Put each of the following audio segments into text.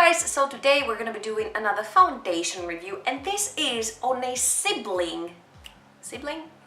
guys, so today we're gonna be doing another foundation review, and this is on a sibling,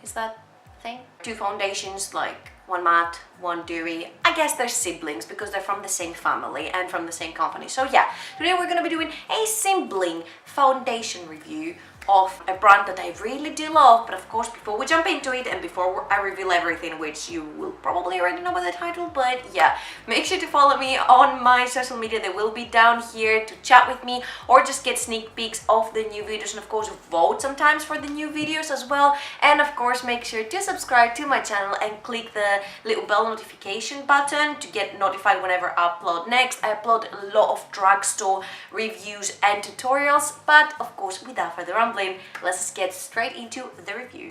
is that a thing? Two foundations, like one matte, one dewy. I guess they're siblings because they're from the same family and from the same company. So yeah, today we're gonna be doing a sibling foundation review of a brand that I really do love. But of course, before we jump into it and before I reveal everything, which you will probably already know by the title, but yeah, make sure to follow me on my social media. They will be down here to chat with me or just get sneak peeks of the new videos, and of course vote sometimes for the new videos as well. And of course, make sure to subscribe to my channel and click the little bell notification button to get notified whenever I upload next. I upload a lot of drugstore reviews and tutorials, but of course, without further ado, let's get straight into the review.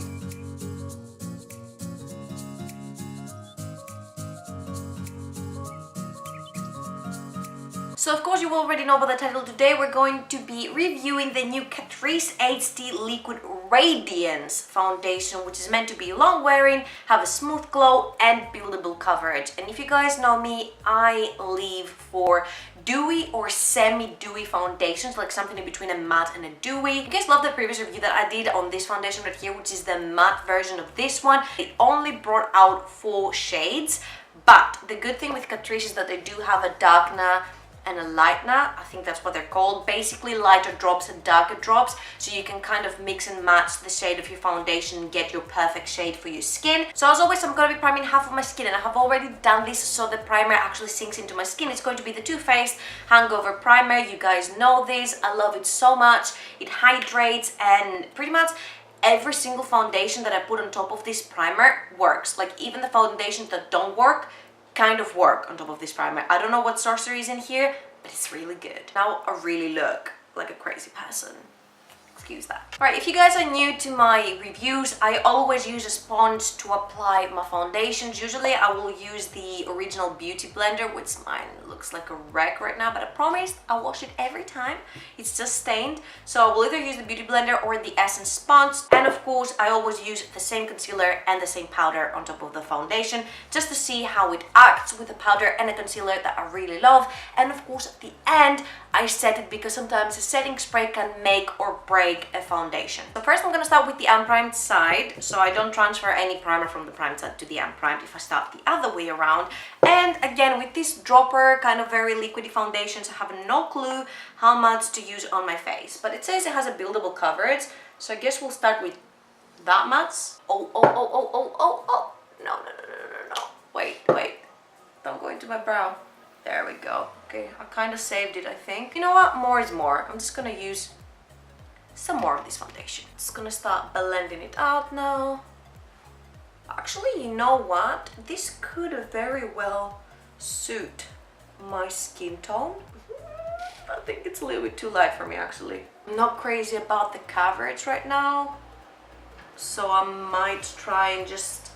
So of course you already know by the title, today we're going to be reviewing the new Catrice HD Liquid Radiance foundation, which is meant to be long wearing, have a smooth glow and buildable coverage. And if you guys know me, I live for dewy or semi-dewy foundations, like something in between a matte and a dewy. You guys love the previous review that I did on this foundation right here, which is the matte version of this one. It only brought out 4 shades, but the good thing with Catrice is that they do have a darkener and a lightener. I think that's what they're called. Basically lighter drops and darker drops, so you can kind of mix and match the shade of your foundation and get your perfect shade for your skin. So as always, I'm going to be priming half of my skin, and I have already done this so the primer actually sinks into my skin. It's going to be the Too Faced Hangover Primer. You guys know this. I love it so much. It hydrates, and pretty much every single foundation that I put on top of this primer works. Like even the foundations that don't work kind of work on top of this primer. I don't know what sorcery is in here, but it's really good. Now I really look like a crazy person. Excuse that. Alright, if you guys are new to my reviews, I always use a sponge to apply my foundations. Usually I will use the original beauty blender, which mine looks like a wreck right now, but I promise I'll wash it every time. It's just stained. So I will either use the beauty blender or the essence sponge. And of course, I always use the same concealer and the same powder on top of the foundation, just to see how it acts with the powder and the concealer that I really love. And of course, at the end, I set it because sometimes a setting spray can make or break a foundation. So first I'm gonna start with the unprimed side, so I don't transfer any primer from the primed side to the unprimed if I start the other way around. And again, with this dropper, kind of very liquidy foundations, I have no clue how much to use on my face. But it says it has a buildable coverage, so I guess we'll start with that much. Oh. No. Wait. Don't go into my brow. There we go. Okay, I kind of saved it, I think. You know what? More is more. I'm just gonna use some more of this foundation. Just gonna start blending it out now. Actually, you know what? This could very well suit my skin tone. I think it's a little bit too light for me, actually. I'm not crazy about the coverage right now, so I might try and just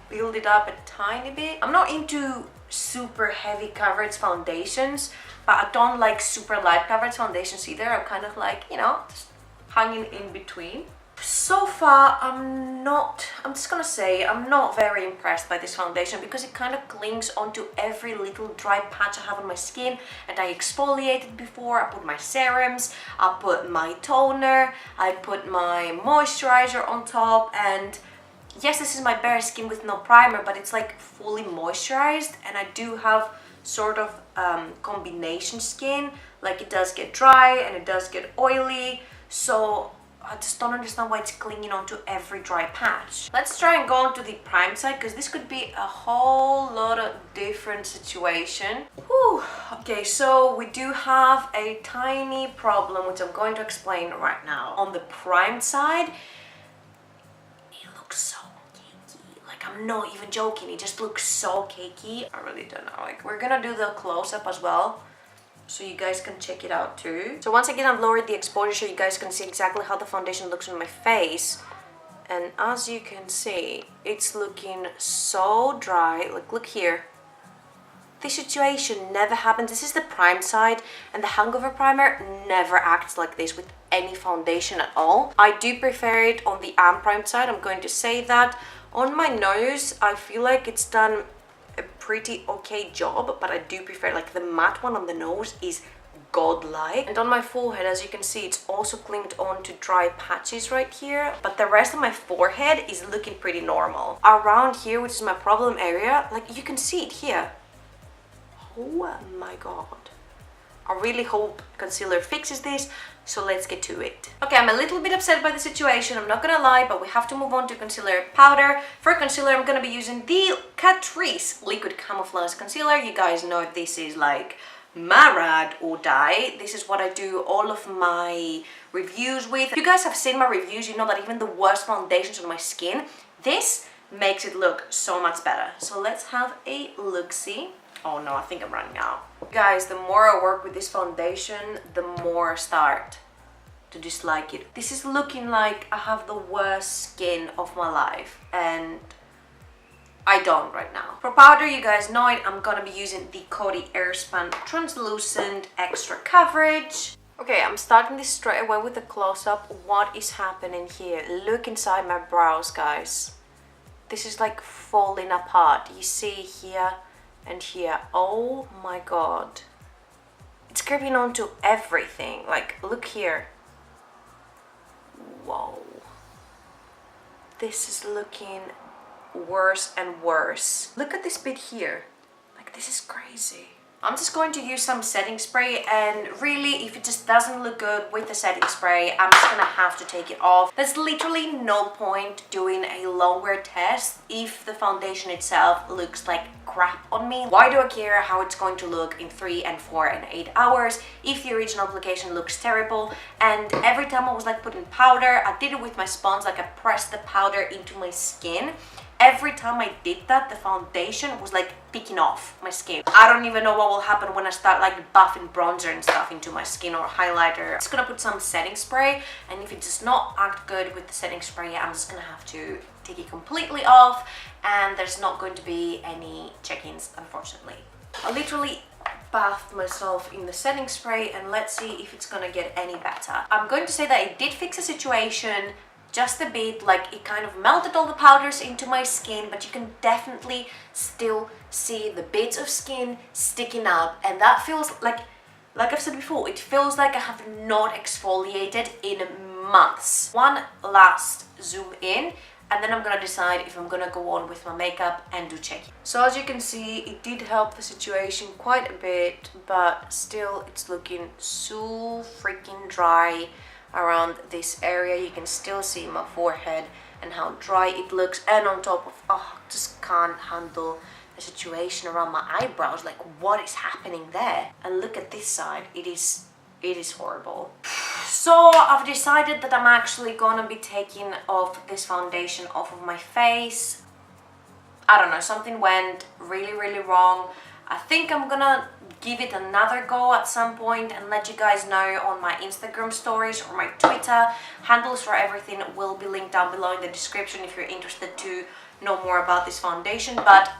build it up a tiny bit. I'm not into super heavy coverage foundations, but I don't like super light coverage foundations either. I'm kind of like, you know, just hanging in between. So far, I'm just gonna say I'm not very impressed by this foundation because it kind of clings onto every little dry patch I have on my skin, and I exfoliated before. I put my serums, I put my toner, I put my moisturizer on top, and yes, this is my bare skin with no primer, but it's like fully moisturized, and I do have sort of combination skin. Like it does get dry and it does get oily, so I just don't understand why it's clinging onto every dry patch. Let's try and go on to the prime side, because this could be a whole lot of different situation. Whew. Okay, so we do have a tiny problem, which I'm going to explain right now. On the primed side, it looks so cakey. Like, I'm not even joking, it just looks so cakey. I really don't know. Like, we're gonna do the close-up as well, so you guys can check it out too. So once again, I've lowered the exposure so you guys can see exactly how the foundation looks on my face. And as you can see, it's looking so dry. Like, look here. This situation never happens. This is the prime side, and the Hangover Primer never acts like this with any foundation at all. I do prefer it on the unprimed side, I'm going to say that. On my nose, I feel like it's done a pretty okay job, but I do prefer, like, the matte one on the nose is godlike. And on my forehead, as you can see, it's also clinged on to dry patches right here, but the rest of my forehead is looking pretty normal. Around here, which is my problem area, like you can see it here. Oh my god. I really hope concealer fixes this, so let's get to it. Okay, I'm a little bit upset by the situation, I'm not gonna lie, but we have to move on to concealer powder. For concealer, I'm gonna be using the Catrice Liquid Camouflage Concealer. You guys know this is like my ride or die. This is what I do all of my reviews with. If you guys have seen my reviews, you know that even the worst foundations on my skin, this makes it look so much better. So let's have a look-see. Oh no, I think I'm running out. Guys, the more I work with this foundation, the more I start to dislike it. This is looking like I have the worst skin of my life, and I don't right now. For powder, you guys know it, I'm gonna be using the Coty Airspan Translucent Extra Coverage. Okay, I'm starting this straight away with a close-up. What is happening here? Look inside my brows, guys. This is like falling apart. You see here and here. Oh my god. It's creeping onto everything. Like, look here. Whoa. This is looking worse and worse. Look at this bit here. Like, this is crazy. I'm just going to use some setting spray, and really, if it just doesn't look good with the setting spray, I'm just gonna have to take it off. There's literally no point doing a long wear test if the foundation itself looks like crap on me. Why do I care how it's going to look in 3 and 4 and 8 hours if the original application looks terrible? And every time I was like putting powder, I did it with my sponge, like I pressed the powder into my skin. Every time I did that, the foundation was like picking off my skin. I don't even know what will happen when I start like buffing bronzer and stuff into my skin or highlighter. I'm just gonna put some setting spray, and if it does not act good with the setting spray, I'm just gonna have to take it completely off, and there's not going to be any check-ins, unfortunately. I literally bathed myself in the setting spray, and let's see if it's gonna get any better. I'm going to say that it did fix the situation just a bit. Like, it kind of melted all the powders into my skin, but you can definitely still see the bits of skin sticking out, and that feels like I've said before, it feels like I have not exfoliated in months. One last zoom in, and then I'm gonna decide if I'm gonna go on with my makeup and do checking. So as you can see, it did help the situation quite a bit, but still it's looking so freaking dry around this area. You can still see my forehead and how dry it looks, and on top of, just can't handle the situation around my eyebrows. Like, what is happening there? And look at this side, it is horrible. So I've decided that I'm actually gonna be taking off this foundation off of my face. I don't know, something went really wrong. I think I'm gonna give it another go at some point and let you guys know on my Instagram stories or my Twitter. Handles for everything will be linked down below in the description if you're interested to know more about this foundation. But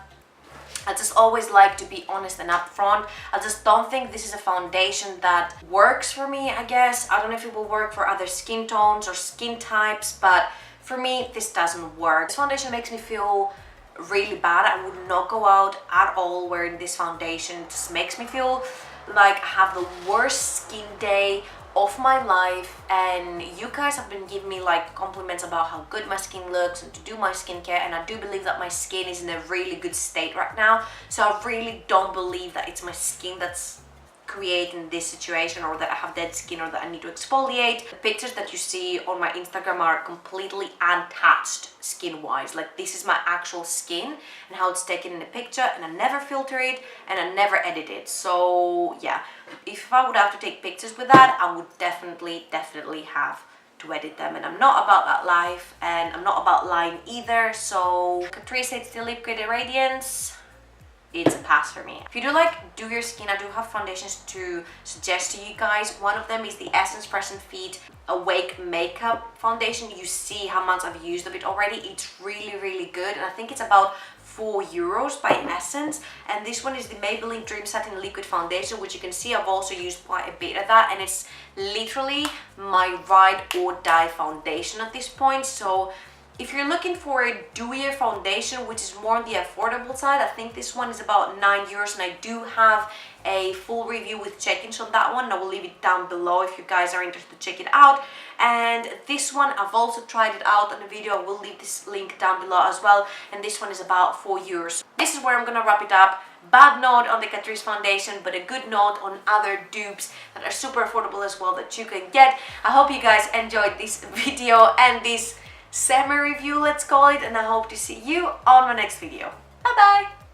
I just always like to be honest and upfront. I just don't think this is a foundation that works for me, I guess. I don't know if it will work for other skin tones or skin types, but for me, this doesn't work. This foundation makes me feel really bad. I would not go out at all wearing this foundation. It just makes me feel like I have the worst skin day of my life, and you guys have been giving me like compliments about how good my skin looks and to do my skincare, and I do believe that my skin is in a really good state right now. So I really don't believe that it's my skin that's creating this situation, or that I have dead skin, or that I need to exfoliate. The pictures that you see on my Instagram are completely untouched skin wise. Like, this is my actual skin and how it's taken in the picture, and I never filter it and I never edit it. So yeah, if I would have to take pictures with that, I would definitely have to edit them, and I'm not about that life, and I'm not about lying either. So Catrice HD Liquid Radiance, it's a pass for me. If you do like do your skin, I do have foundations to suggest to you guys. One of them is the Essence Present Feet Awake Makeup Foundation. You see how much I've used of it already. It's really good, and I think it's about €4 by Essence. And this one is the Maybelline Dream Satin Liquid Foundation, which you can see I've also used quite a bit of that, and it's literally my ride or die foundation at this point. So If you're looking for a dewier foundation, which is more on the affordable side, I think this one is about €9, and I do have a full review with check-ins on that one, and I will leave it down below if you guys are interested to check it out. And this one, I've also tried it out on the video. I will leave this link down below as well, and this one is about €4. This is where I'm gonna wrap it up. Bad note on the Catrice foundation, but a good note on other dupes that are super affordable as well that you can get. I hope you guys enjoyed this video and this semi-review, let's call it, and I hope to see you on my next video. Bye bye!